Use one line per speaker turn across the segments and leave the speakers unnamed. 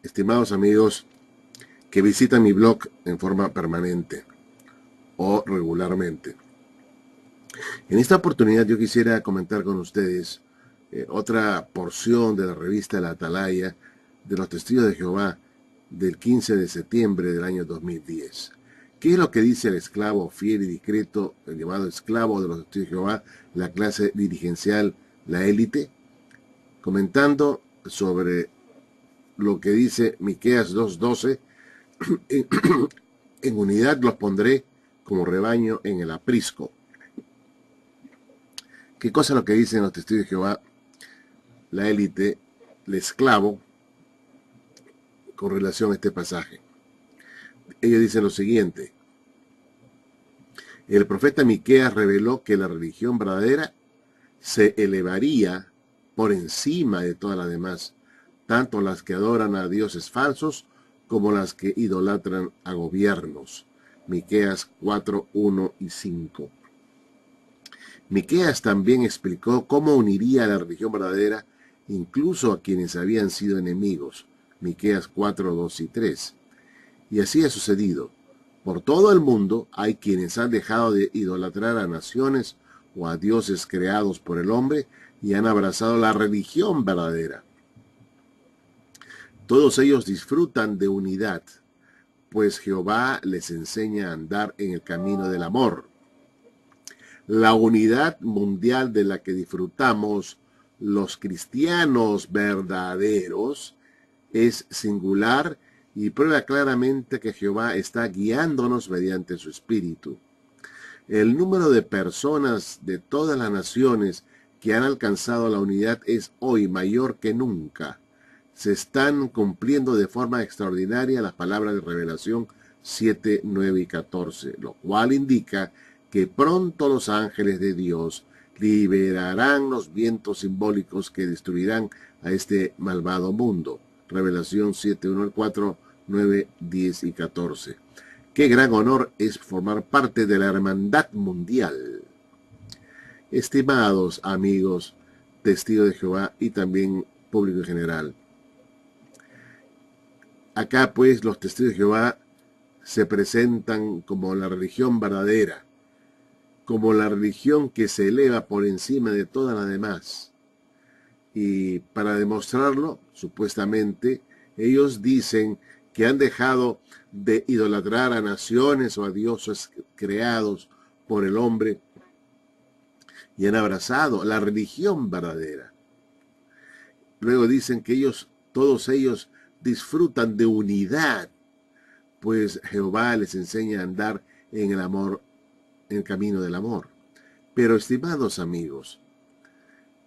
Estimados amigos que visitan mi blog en forma permanente o regularmente, en esta oportunidad yo quisiera comentar con ustedes otra porción de la revista La Atalaya de los Testigos de Jehová del 15 de septiembre del año 2010. ¿Qué es lo que dice el esclavo fiel y discreto, el llamado esclavo de los Testigos de Jehová, la clase dirigencial, la élite? Comentando sobre lo que dice Miqueas 2:12, en unidad los pondré como rebaño en el aprisco. ¿Qué cosa es lo que dicen los Testigos de Jehová, la élite, el esclavo, con relación a este pasaje? Ellos dicen lo siguiente: el profeta Miqueas reveló que la religión verdadera se elevaría por encima de todas las demás, tanto las que adoran a dioses falsos como las que idolatran a gobiernos. Miqueas 4:1 y 5. Miqueas también explicó cómo uniría a la religión verdadera incluso a quienes habían sido enemigos. Miqueas 4:2 y 3. Y así ha sucedido. Por todo el mundo hay quienes han dejado de idolatrar a naciones o a dioses creados por el hombre y han abrazado la religión verdadera. Todos ellos disfrutan de unidad, pues Jehová les enseña a andar en el camino del amor. La unidad mundial de la que disfrutamos los cristianos verdaderos es singular y prueba claramente que Jehová está guiándonos mediante su espíritu. El número de personas de todas las naciones que han alcanzado la unidad es hoy mayor que nunca. Se están cumpliendo de forma extraordinaria las palabras de Revelación 7, 9 y 14, lo cual indica que pronto los ángeles de Dios liberarán los vientos simbólicos que destruirán a este malvado mundo. Revelación 7, 1 al 4, 9, 10 y 14. Qué gran honor es formar parte de la hermandad mundial. Estimados amigos, testigos de Jehová y también público en general, acá pues los testigos de Jehová se presentan como la religión verdadera, como la religión que se eleva por encima de todas las demás. Y para demostrarlo, supuestamente, ellos dicen que han dejado de idolatrar a naciones o a dioses creados por el hombre y han abrazado la religión verdadera. Luego dicen que todos ellos disfrutan de unidad, pues Jehová les enseña a andar en el amor, en el camino del amor. Pero, estimados amigos,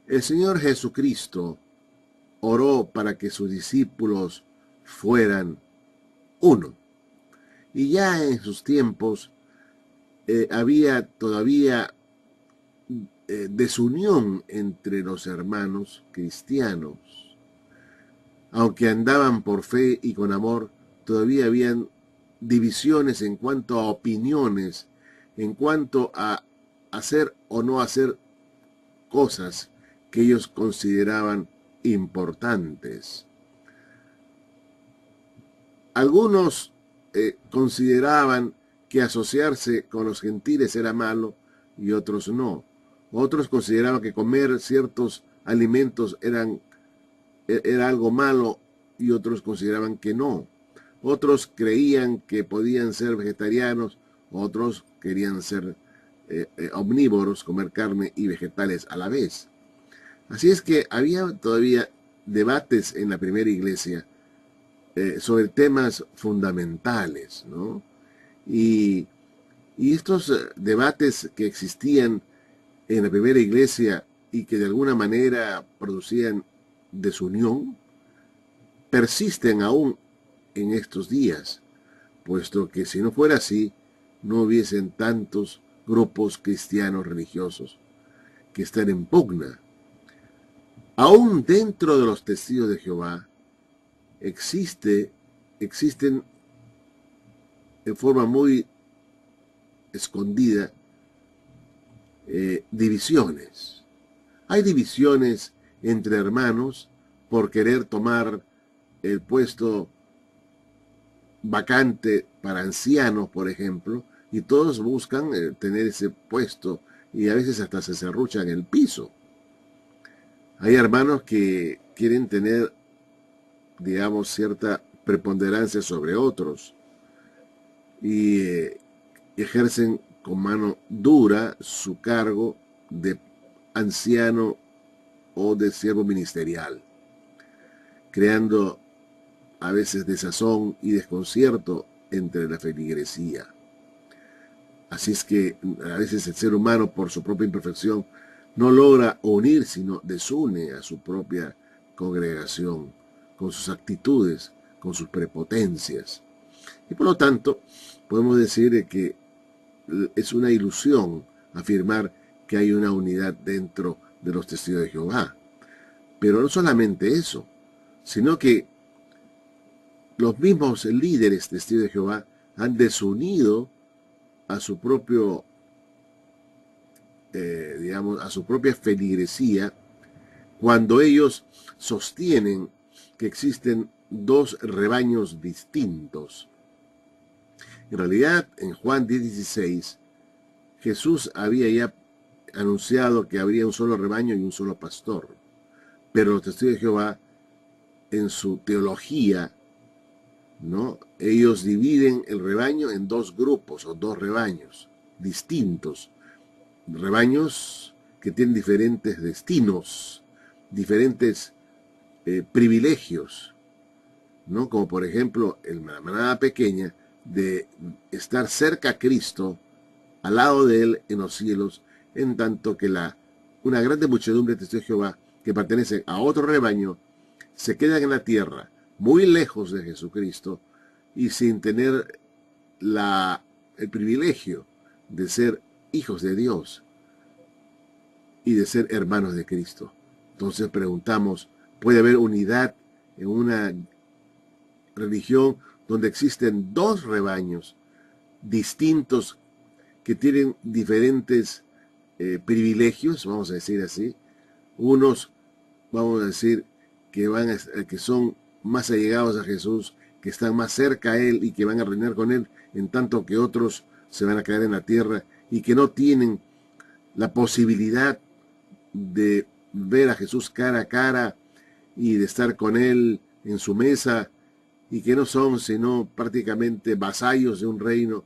el Señor Jesucristo oró para que sus discípulos fueran uno. Y ya en sus tiempos había todavía desunión entre los hermanos cristianos. Aunque andaban por fe y con amor, todavía habían divisiones en cuanto a opiniones, en cuanto a hacer o no hacer cosas que ellos consideraban importantes. Algunos consideraban que asociarse con los gentiles era malo y otros no. Otros consideraban que comer ciertos alimentos era algo malo y otros consideraban que no. Otros creían que podían ser vegetarianos, otros querían ser omnívoros, comer carne y vegetales a la vez. Así es que había todavía debates en la primera iglesia sobre temas fundamentales, ¿no? Y estos debates que existían en la primera iglesia y que de alguna manera producían desunión, persisten aún en estos días, puesto que si no fuera así, no hubiesen tantos grupos cristianos religiosos que están en pugna. Aún dentro de los testigos de Jehová existen en forma muy escondida divisiones. Hay divisiones entre hermanos por querer tomar el puesto vacante para ancianos, por ejemplo, y todos buscan tener ese puesto y a veces hasta se serruchan el piso. Hay hermanos que quieren tener, digamos, cierta preponderancia sobre otros y ejercen con mano dura su cargo de anciano o de siervo ministerial, creando a veces desazón y desconcierto entre la feligresía. Así es que a veces el ser humano, por su propia imperfección, no logra unir, sino desune a su propia congregación, con sus actitudes, con sus prepotencias. Y por lo tanto, podemos decir que es una ilusión afirmar que hay una unidad dentro de los testigos de Jehová. Pero no solamente eso, sino que los mismos líderes testigos de Jehová han desunido a su propio, a su propia feligresía, cuando ellos sostienen que existen dos rebaños distintos. En realidad, en Juan 10:16, Jesús había ya anunciado que habría un solo rebaño y un solo pastor. Pero los testigos de Jehová, en su teología, ¿no?, ellos dividen el rebaño en dos grupos o dos rebaños distintos. Rebaños que tienen diferentes destinos, diferentes privilegios, ¿no? Como por ejemplo, la manada pequeña de estar cerca a Cristo, al lado de Él en los cielos, en tanto que una grande muchedumbre de testigos de Jehová que pertenecen a otro rebaño se quedan en la tierra, muy lejos de Jesucristo y sin tener el privilegio de ser hijos de Dios y de ser hermanos de Cristo. Entonces preguntamos, ¿puede haber unidad en una religión donde existen dos rebaños distintos que tienen diferentes privilegios, vamos a decir así? Unos, vamos a decir, que son más allegados a Jesús, que están más cerca a Él y que van a reinar con Él, en tanto que otros se van a quedar en la tierra y que no tienen la posibilidad de ver a Jesús cara a cara y de estar con Él en su mesa, y que no son sino prácticamente vasallos de un reino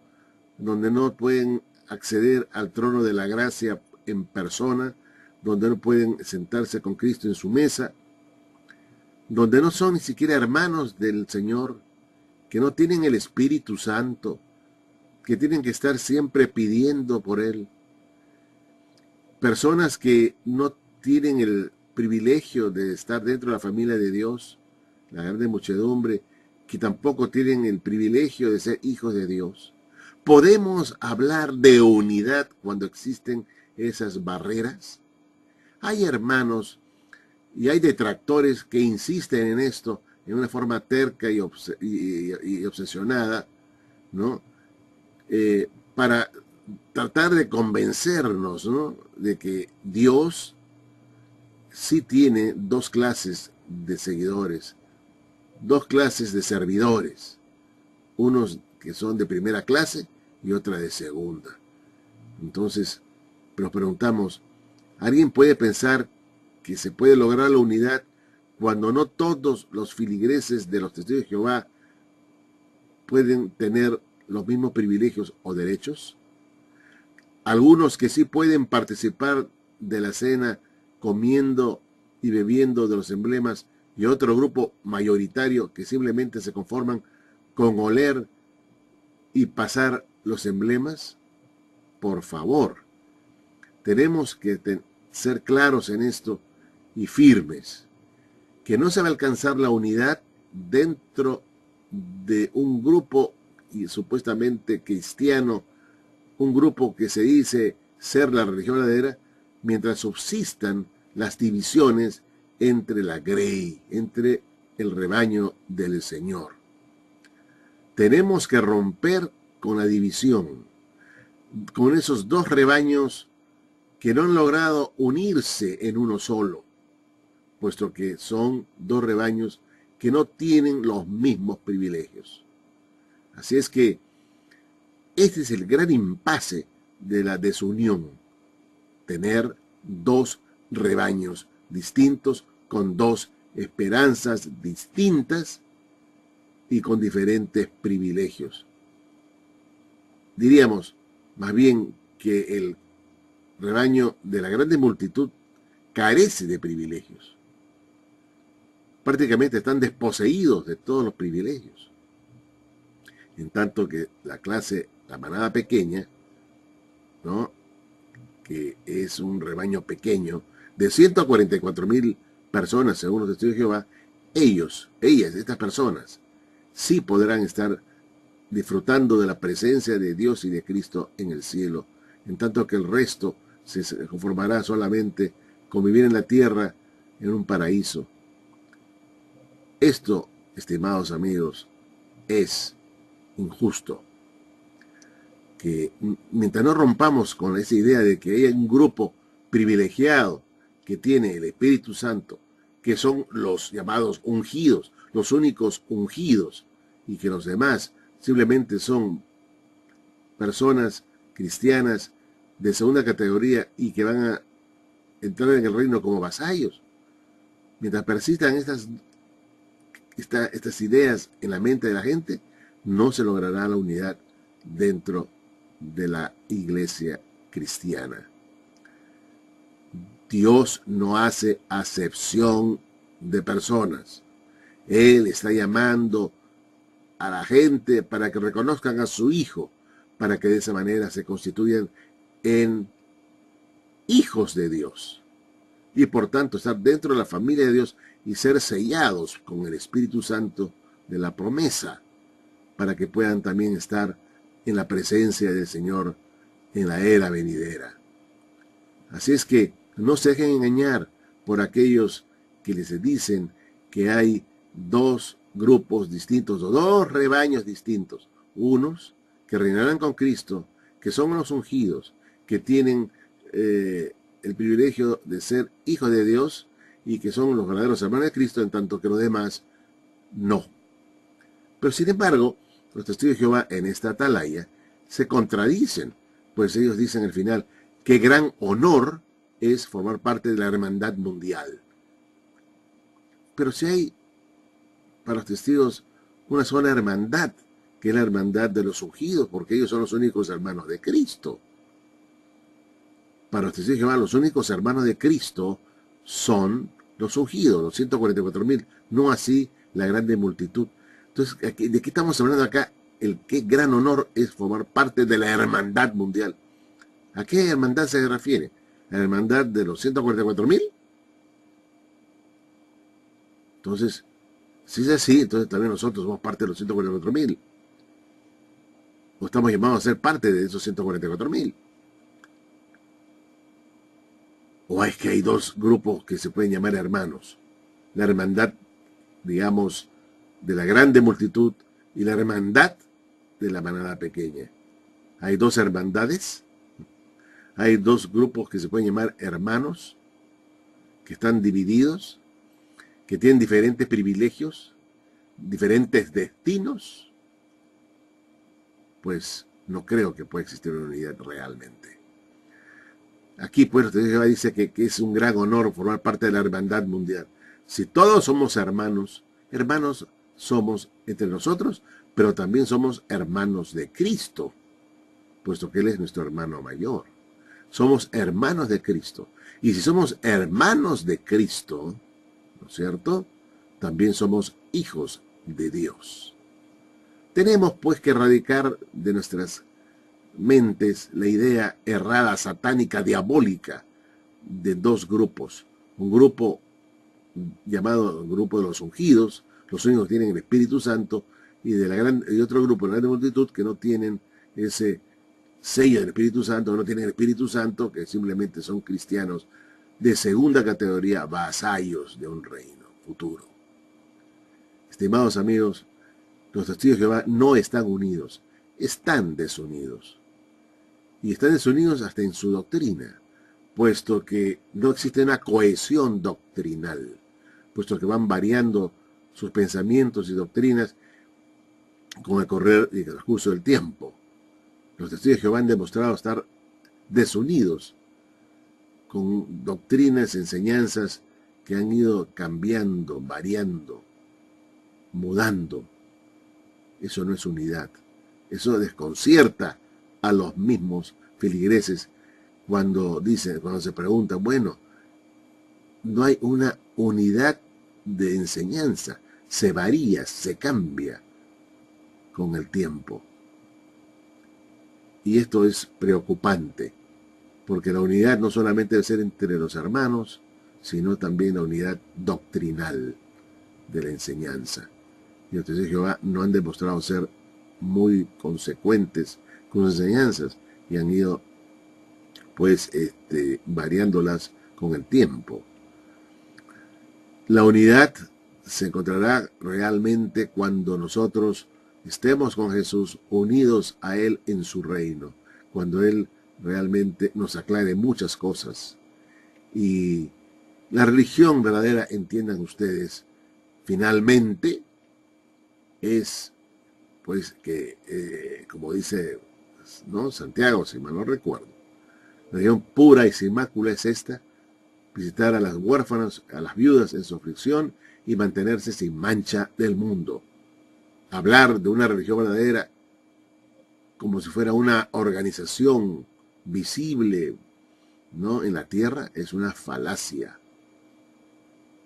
donde no pueden acceder al trono de la gracia en persona, donde no pueden sentarse con Cristo en su mesa, donde no son ni siquiera hermanos del Señor, que no tienen el Espíritu Santo, que tienen que estar siempre pidiendo por Él. Personas que no tienen el privilegio de estar dentro de la familia de Dios, la grande muchedumbre, que tampoco tienen el privilegio de ser hijos de Dios. ¿Podemos hablar de unidad cuando existen esas barreras? Hay hermanos y hay detractores que insisten en esto en una forma terca y obsesionada, ¿no? Para tratar de convencernos, ¿no?, de que Dios sí tiene dos clases de seguidores, dos clases de servidores, unos que son de primera clase y otra de segunda. Entonces, nos preguntamos, ¿alguien puede pensar que se puede lograr la unidad cuando no todos los filigreses de los testigos de Jehová pueden tener los mismos privilegios o derechos? Algunos que sí pueden participar de la cena comiendo y bebiendo de los emblemas, y otro grupo mayoritario que simplemente se conforman con oler y pasar los emblemas. Por favor, tenemos que ser claros en esto y firmes, que no se va a alcanzar la unidad dentro de un grupo y supuestamente cristiano un grupo que se dice ser la religión verdadera, mientras subsistan las divisiones entre la grey, entre el rebaño del Señor. Tenemos que romper con la división, con esos dos rebaños que no han logrado unirse en uno solo, puesto que son dos rebaños que no tienen los mismos privilegios. Así es que este es el gran impasse de la desunión, tener dos rebaños distintos, con dos esperanzas distintas y con diferentes privilegios. Diríamos más bien que el rebaño de la grande multitud carece de privilegios. Prácticamente están desposeídos de todos los privilegios. En tanto que la manada pequeña, ¿no?, que es un rebaño pequeño de 144,000 personas, según los testigos de Jehová, estas personas, sí podrán estar disfrutando de la presencia de Dios y de Cristo en el cielo, en tanto que el resto se conformará solamente con vivir en la tierra en un paraíso. Esto, estimados amigos, es injusto. Que mientras no rompamos con esa idea de que hay un grupo privilegiado que tiene el Espíritu Santo, que son los llamados ungidos, los únicos ungidos, y que los demás simplemente son personas cristianas de segunda categoría y que van a entrar en el reino como vasallos. Mientras persistan estas ideas en la mente de la gente, no se logrará la unidad dentro de la iglesia cristiana. Dios no hace acepción de personas. Él está llamando a la gente para que reconozcan a su Hijo, para que de esa manera se constituyan en hijos de Dios y por tanto estar dentro de la familia de Dios y ser sellados con el Espíritu Santo de la promesa, para que puedan también estar en la presencia del Señor en la era venidera. Así es que no se dejen engañar por aquellos que les dicen que hay dos grupos distintos o dos rebaños distintos. Unos que reinarán con Cristo, que son los ungidos, que tienen el privilegio de ser hijos de Dios y que son los verdaderos hermanos de Cristo, en tanto que los demás no. Pero sin embargo, los testigos de Jehová en esta atalaya se contradicen, pues ellos dicen al final, qué gran honor es formar parte de la hermandad mundial. Pero si hay para los testigos una sola hermandad, que es la hermandad de los ungidos, porque ellos son los únicos hermanos de Cristo. Para los testigos de Jehová, los únicos hermanos de Cristo son los ungidos, los 144,000, no así la grande multitud. Entonces, ¿de qué estamos hablando acá? Qué gran honor es formar parte de la hermandad mundial. ¿A qué hermandad se refiere? ¿A la hermandad de los 144,000? Entonces, si es así, entonces también nosotros somos parte de los 144,000. O estamos llamados a ser parte de esos 144,000. O es que hay dos grupos que se pueden llamar hermanos. La hermandad, digamos, de la grande multitud y la hermandad de la manada pequeña. Hay dos hermandades. Hay dos grupos que se pueden llamar hermanos, que están divididos, que tienen diferentes privilegios, diferentes destinos. Pues no creo que pueda existir una unidad realmente. Aquí pues Jehová dice que es un gran honor formar parte de la hermandad mundial. Si todos somos hermanos, hermanos somos entre nosotros, pero también somos hermanos de Cristo, puesto que Él es nuestro hermano mayor. Somos hermanos de Cristo. Y si somos hermanos de Cristo, ¿no es cierto?, también somos hijos de Dios. Tenemos pues que erradicar de nuestras mentes la idea errada, satánica, diabólica de dos grupos. Un grupo llamado grupo de los ungidos, los únicos que tienen el Espíritu Santo, y otro grupo, la gran multitud, que no tienen ese sello del Espíritu Santo, no tienen el Espíritu Santo, que simplemente son cristianos de segunda categoría, vasallos de un reino futuro. Estimados amigos, los testigos de Jehová no están unidos, están desunidos. Y están desunidos hasta en su doctrina, puesto que no existe una cohesión doctrinal, puesto que van variando sus pensamientos y doctrinas con el correr y el transcurso del tiempo. Los testigos de Jehová han demostrado estar desunidos con doctrinas, enseñanzas que han ido cambiando, variando, mudando. Eso no es unidad. Eso desconcierta a los mismos feligreses cuando se pregunta, bueno, no hay una unidad de enseñanza, se varía, se cambia con el tiempo. Y esto es preocupante, porque la unidad no solamente debe ser entre los hermanos, sino también la unidad doctrinal de la enseñanza. Y los testigos de Jehová no han demostrado ser muy consecuentes con sus enseñanzas y han ido pues variándolas con el tiempo. La unidad se encontrará realmente cuando nosotros estemos con Jesús unidos a Él en su reino, cuando Él realmente nos aclare muchas cosas. Y la religión verdadera, entiendan ustedes, finalmente es pues que, como dice ¿no? Santiago, si mal no recuerdo, la religión pura y sin mácula es esta: visitar a las huérfanas, a las viudas en su aflicción y mantenerse sin mancha del mundo. Hablar de una religión verdadera como si fuera una organización visible, ¿no?, en la tierra es una falacia.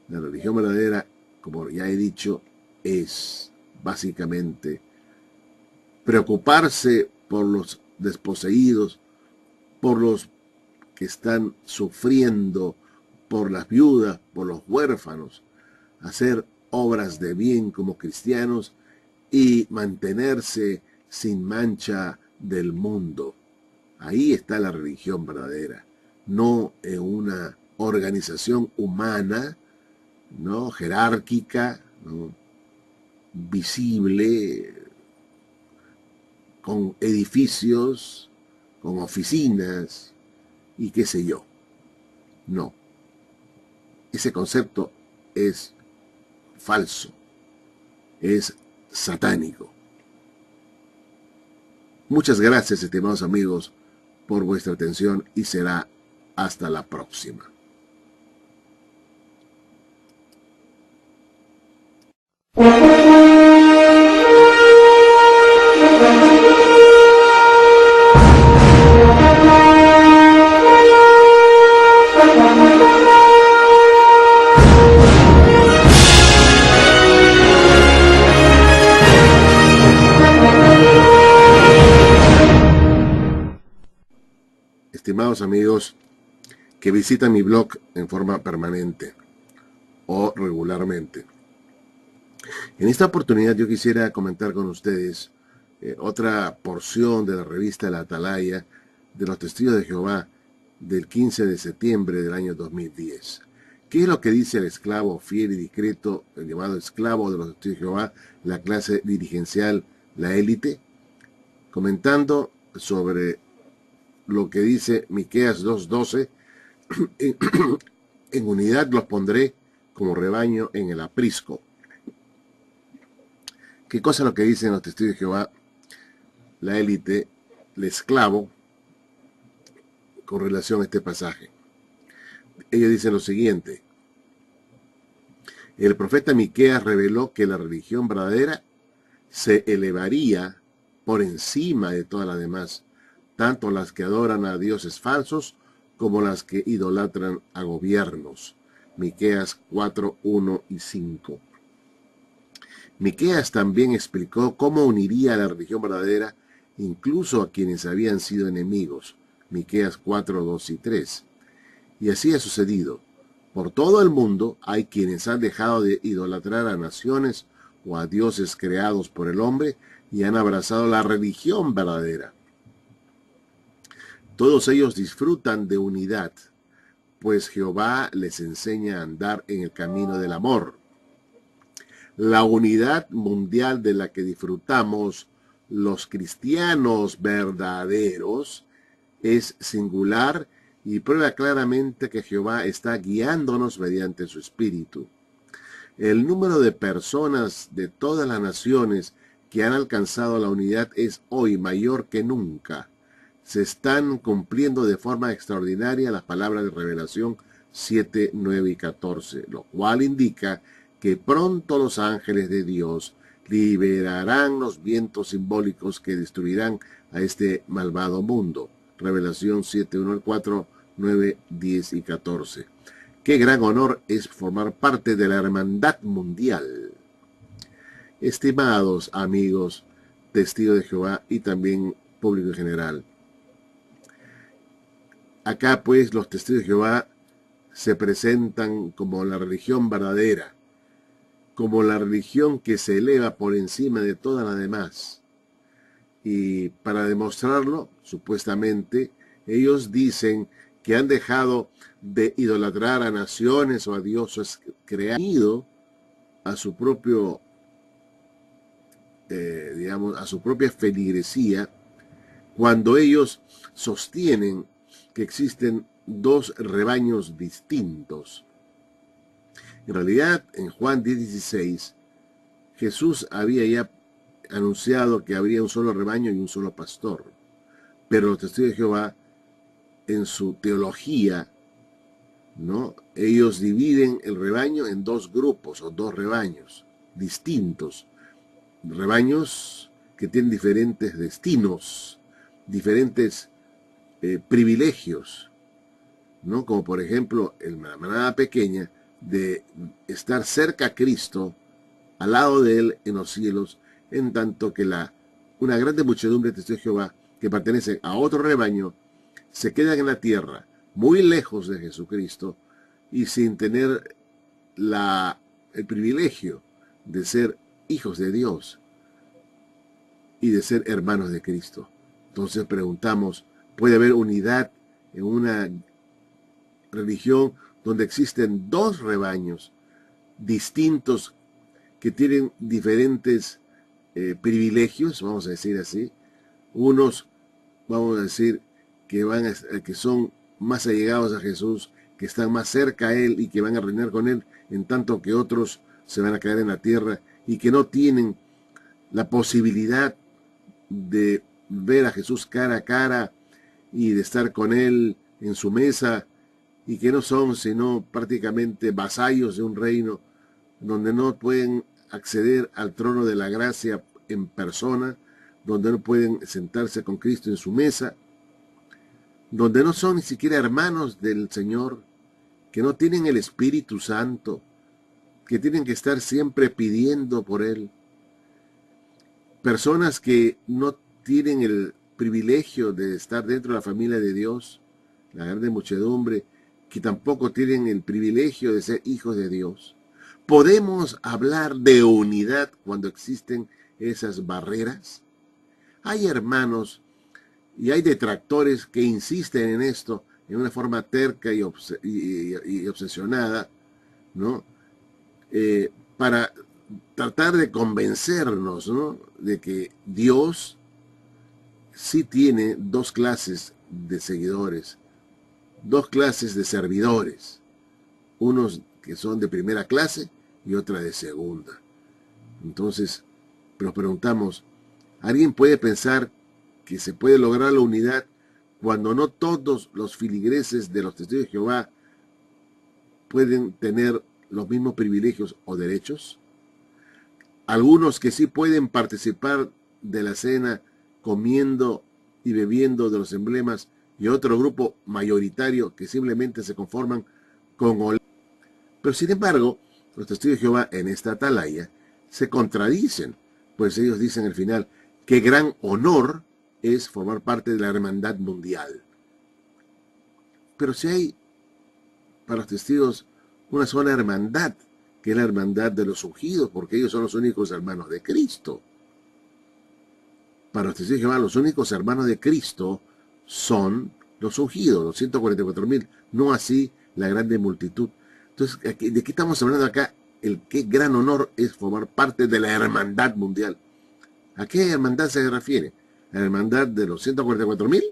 La religión verdadera, como ya he dicho, es básicamente preocuparse por los desposeídos, por los que están sufriendo, por las viudas, por los huérfanos, hacer obras de bien como cristianos y mantenerse sin mancha del mundo. Ahí está la religión verdadera, no en una organización humana, ¿no?, jerárquica, ¿no?, visible, con edificios, con oficinas y qué sé yo. No, ese concepto es falso, es satánico. Muchas gracias, estimados amigos, por vuestra atención y será hasta la próxima. Estimados amigos que visitan mi blog en forma permanente o regularmente, en esta oportunidad yo quisiera comentar con ustedes otra porción de la revista La Atalaya de los Testigos de Jehová del 15 de septiembre del año 2010. ¿Qué es lo que dice el esclavo fiel y discreto, el llamado esclavo de los Testigos de Jehová, la clase dirigencial, la élite? Comentando sobre lo que dice Miqueas 2:12, en unidad los pondré como rebaño en el aprisco. ¿Qué cosa es lo que dicen los testigos de Jehová, la élite, el esclavo, con relación a este pasaje? Ellos dicen lo siguiente: el profeta Miqueas reveló que la religión verdadera se elevaría por encima de todas las demás, tanto las que adoran a dioses falsos como las que idolatran a gobiernos. Miqueas 4:1 y 5. Miqueas también explicó cómo uniría a la religión verdadera incluso a quienes habían sido enemigos. Miqueas 4:2 y 3. Y así ha sucedido. Por todo el mundo hay quienes han dejado de idolatrar a naciones o a dioses creados por el hombre y han abrazado la religión verdadera. Todos ellos disfrutan de unidad, pues Jehová les enseña a andar en el camino del amor. La unidad mundial de la que disfrutamos los cristianos verdaderos es singular y prueba claramente que Jehová está guiándonos mediante su Espíritu. El número de personas de todas las naciones que han alcanzado la unidad es hoy mayor que nunca. Se están cumpliendo de forma extraordinaria las palabras de Revelación 7, 9 y 14, lo cual indica que pronto los ángeles de Dios liberarán los vientos simbólicos que destruirán a este malvado mundo. Revelación 7, 1 al 4, 9, 10 y 14. Qué gran honor es formar parte de la hermandad mundial. Estimados amigos, testigos de Jehová y también público en general, acá pues los testigos de Jehová se presentan como la religión verdadera, como la religión que se eleva por encima de todas las demás. Y para demostrarlo, supuestamente, ellos dicen que han dejado de idolatrar a naciones o a dioses creados a su propio, a su propia feligresía, cuando ellos sostienen que existen dos rebaños distintos. En realidad, en Juan 10:16, Jesús había ya anunciado que habría un solo rebaño y un solo pastor. Pero los testigos de Jehová, en su teología, ¿no?, ellos dividen el rebaño en dos grupos o dos rebaños distintos. Rebaños que tienen diferentes destinos, diferentes privilegios, ¿no? Como por ejemplo, la manada pequeña de estar cerca a Cristo, al lado de Él en los cielos, en tanto que una grande muchedumbre de testigos de Jehová que pertenecen a otro rebaño se quedan en la tierra, muy lejos de Jesucristo y sin tener el privilegio de ser hijos de Dios y de ser hermanos de Cristo. Entonces preguntamos, ¿puede haber unidad en una religión donde existen dos rebaños distintos que tienen diferentes privilegios, vamos a decir así? Unos, vamos a decir, que son más allegados a Jesús, que están más cerca a Él y que van a reinar con Él, en tanto que otros se van a quedar en la tierra y que no tienen la posibilidad de ver a Jesús cara a cara y de estar con Él en su mesa, y que no son sino prácticamente vasallos de un reino donde no pueden acceder al trono de la gracia en persona, donde no pueden sentarse con Cristo en su mesa, donde no son ni siquiera hermanos del Señor, que no tienen el Espíritu Santo, que tienen que estar siempre pidiendo por Él. Personas que no tienen el privilegio de estar dentro de la familia de Dios, la grande muchedumbre, que tampoco tienen el privilegio de ser hijos de Dios. ¿Podemos hablar de unidad cuando existen esas barreras? Hay hermanos y hay detractores que insisten en esto en una forma terca y obsesionada, ¿no? Para tratar de convencernos, ¿no?, de que Dios sí tiene dos clases de seguidores, dos clases de servidores, unos que son de primera clase y otra de segunda. Entonces, nos preguntamos, ¿alguien puede pensar que se puede lograr la unidad cuando no todos los filigreses de los testigos de Jehová pueden tener los mismos privilegios o derechos? Algunos que sí pueden participar de la cena comiendo y bebiendo de los emblemas, y otro grupo mayoritario que simplemente se conforman con oler. Pero sin embargo, los testigos de Jehová en esta atalaya se contradicen, pues ellos dicen al final, qué gran honor es formar parte de la hermandad mundial. Pero si hay para los testigos una sola hermandad, que es la hermandad de los ungidos, porque ellos son los únicos hermanos de Cristo. Para los testigos de Jehová, los únicos hermanos de Cristo son los ungidos, los 144.000, no así la grande multitud. Entonces, ¿de qué estamos hablando acá? Qué gran honor es formar parte de la hermandad mundial. ¿A qué hermandad se refiere? ¿A la hermandad de los 144.000?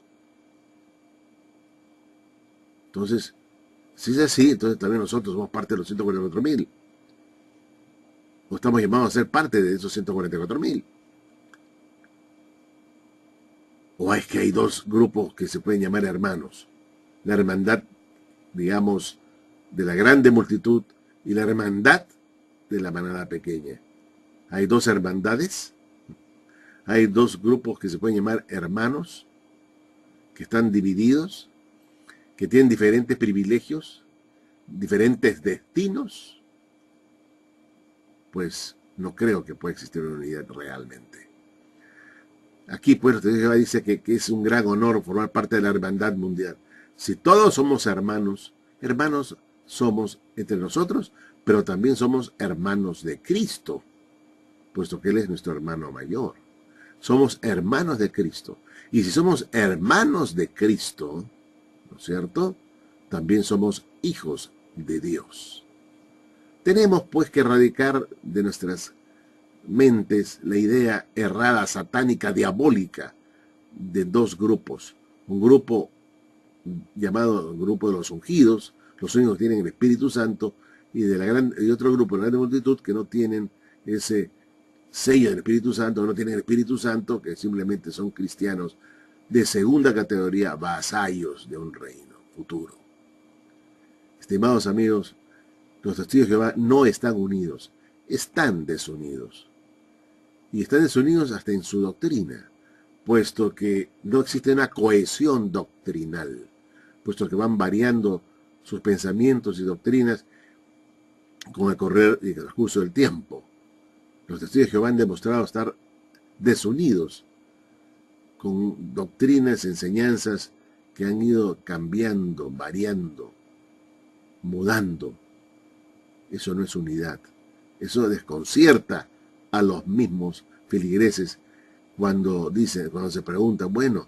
Entonces, si es así, entonces también nosotros somos parte de los 144.000. O estamos llamados a ser parte de esos 144.000. O es que hay dos grupos que se pueden llamar hermanos. La hermandad, digamos, de la grande multitud y la hermandad de la manada pequeña. Hay dos hermandades. Hay dos grupos que se pueden llamar hermanos, que están divididos, que tienen diferentes privilegios, diferentes destinos. Pues no creo que pueda existir una unidad realmente. Aquí pues Jehová dice que es un gran honor formar parte de la hermandad mundial. Si todos somos hermanos, hermanos somos entre nosotros, pero también somos hermanos de Cristo, puesto que Él es nuestro hermano mayor. Somos hermanos de Cristo. Y si somos hermanos de Cristo, ¿no es cierto?, también somos hijos de Dios. Tenemos pues que erradicar de nuestras mentes la idea errada, satánica, diabólica de dos grupos. Un grupo llamado grupo de los ungidos, los únicos que tienen el Espíritu Santo, y otro grupo, la gran multitud, que no tienen ese sello del Espíritu Santo, no tienen el Espíritu Santo, que simplemente son cristianos de segunda categoría, vasallos de un reino futuro. Estimados amigos, los testigos de Jehová no están unidos, están desunidos. Y están desunidos hasta en su doctrina, puesto que no existe una cohesión doctrinal, puesto que van variando sus pensamientos y doctrinas con el correr y el transcurso del tiempo. Los testigos de Jehová han demostrado estar desunidos con doctrinas, enseñanzas que han ido cambiando, variando, mudando. Eso no es unidad. Eso desconcierta a los mismos feligreses cuando se pregunta, bueno,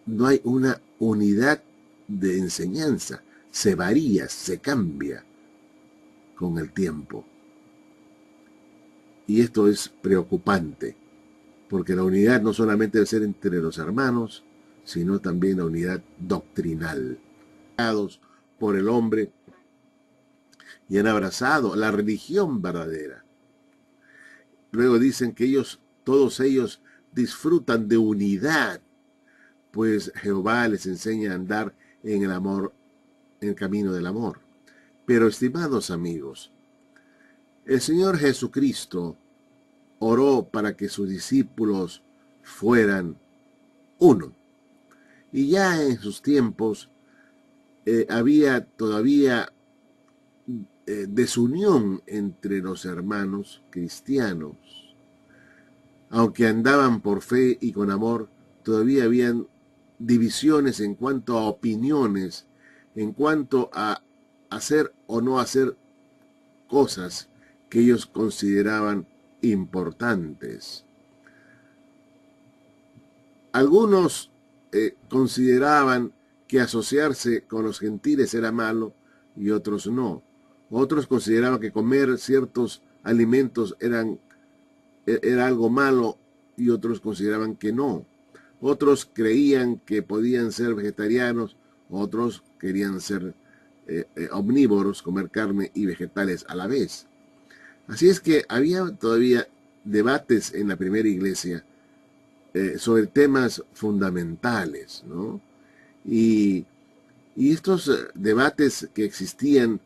no hay una unidad de enseñanza, se varía, se cambia con el tiempo. Y esto es preocupante, porque la unidad no solamente debe ser entre los hermanos, sino también la unidad doctrinal. Por el hombre y han abrazado la religión verdadera. Luego dicen que todos ellos disfrutan de unidad, pues Jehová les enseña a andar en el amor, en el camino del amor. Pero, estimados amigos, el Señor Jesucristo oró para que sus discípulos fueran uno. Y ya en sus tiempos había todavía desunión entre los hermanos cristianos. Aunque andaban por fe y con amor, todavía habían divisiones en cuanto a opiniones, en cuanto a hacer o no hacer cosas que ellos consideraban importantes. Algunos consideraban que asociarse con los gentiles era malo y otros no. Otros consideraban que comer ciertos alimentos era algo malo y otros consideraban que no. Otros creían que podían ser vegetarianos, otros querían ser omnívoros, comer carne y vegetales a la vez. Así es que había todavía debates en la primera iglesia sobre temas fundamentales, ¿no? Y estos debates que existían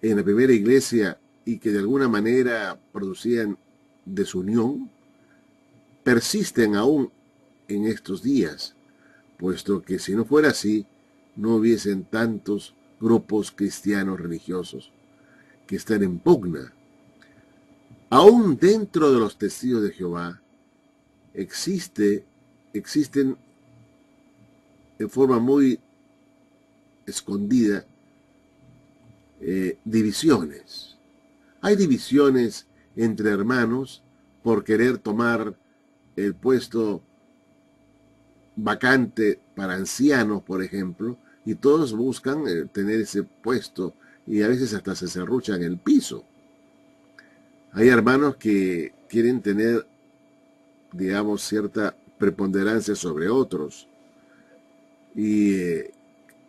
en la primera iglesia y que de alguna manera producían desunión, persisten aún en estos días, puesto que si no fuera así, no hubiesen tantos grupos cristianos religiosos que están en pugna. Aún dentro de los testigos de Jehová existen en forma muy escondida divisiones. Hay divisiones entre hermanos por querer tomar el puesto vacante para ancianos, por ejemplo, y todos buscan tener ese puesto y a veces hasta se serruchan el piso. Hay hermanos que quieren tener, digamos, cierta preponderancia sobre otros y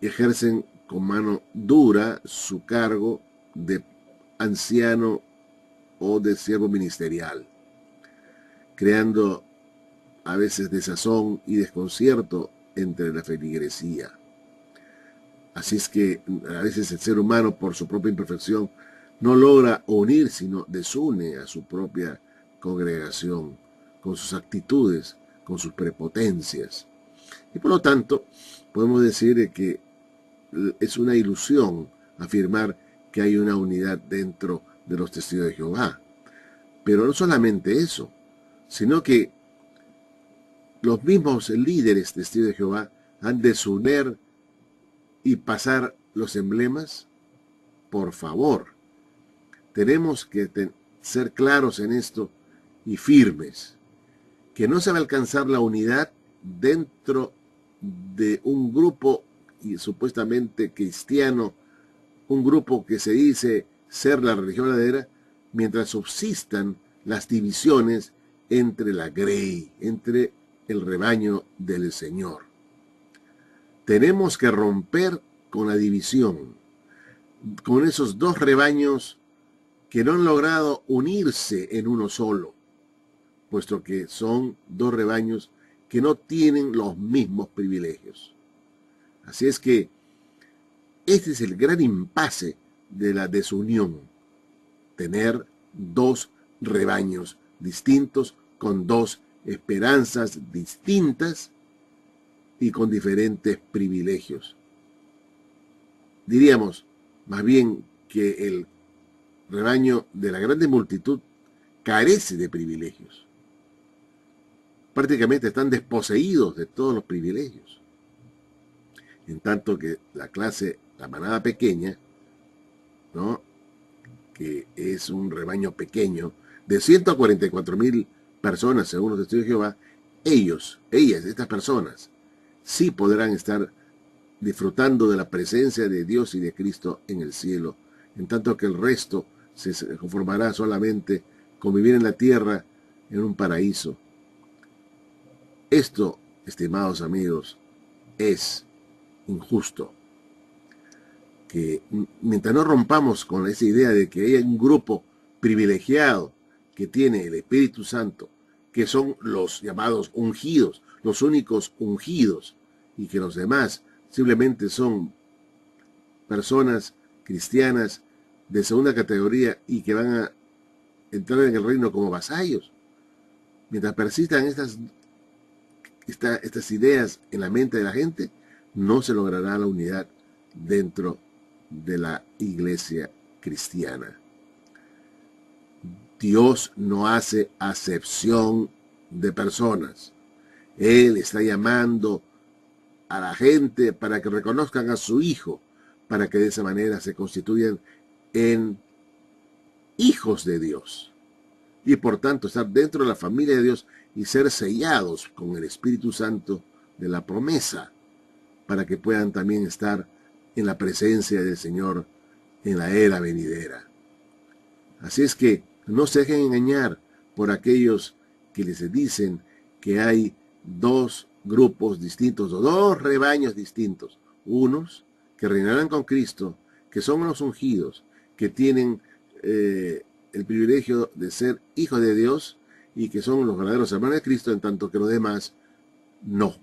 ejercen con mano dura su cargo de anciano o de siervo ministerial, creando a veces desazón y desconcierto entre la feligresía. Así es que a veces el ser humano, por su propia imperfección, no logra unir, sino desune a su propia congregación con sus actitudes, con sus prepotencias. Y por lo tanto, podemos decir que es una ilusión afirmar que hay una unidad dentro de los testigos de Jehová. Pero no solamente eso, sino que los mismos líderes testigos de Jehová han de desunir y pasar los emblemas. Por favor, tenemos que ser claros en esto y firmes, que no se va a alcanzar la unidad dentro de un grupo y supuestamente cristiano, un grupo que se dice ser la religión verdadera, mientras subsistan las divisiones entre la grey, entre el rebaño del Señor. Tenemos que romper con la división, con esos dos rebaños que no han logrado unirse en uno solo, puesto que son dos rebaños que no tienen los mismos privilegios. Así es que este es el gran impasse de la desunión, tener dos rebaños distintos, con dos esperanzas distintas y con diferentes privilegios. Diríamos más bien que el rebaño de la grande multitud carece de privilegios. Prácticamente están desposeídos de todos los privilegios. En tanto que la manada pequeña, ¿no?, que es un rebaño pequeño, de 144,000 personas, según los testigos de Jehová, estas personas, sí podrán estar disfrutando de la presencia de Dios y de Cristo en el cielo, en tanto que el resto se conformará solamente con vivir en la tierra en un paraíso. Esto, estimados amigos, es injusto. Que mientras no rompamos con esa idea de que hay un grupo privilegiado que tiene el Espíritu Santo, que son los llamados ungidos, los únicos ungidos, y que los demás simplemente son personas cristianas de segunda categoría y que van a entrar en el reino como vasallos. Mientras persistan estas ideas en la mente de la gente, no se logrará la unidad dentro de la iglesia cristiana. Dios no hace acepción de personas. Él está llamando a la gente para que reconozcan a su Hijo, para que de esa manera se constituyan en hijos de Dios y por tanto estar dentro de la familia de Dios y ser sellados con el Espíritu Santo de la promesa, para que puedan también estar en la presencia del Señor en la era venidera. Así es que no se dejen engañar por aquellos que les dicen que hay dos grupos distintos o dos rebaños distintos. Unos que reinarán con Cristo, que son los ungidos, que tienen el privilegio de ser hijos de Dios y que son los verdaderos hermanos de Cristo, en tanto que los demás no.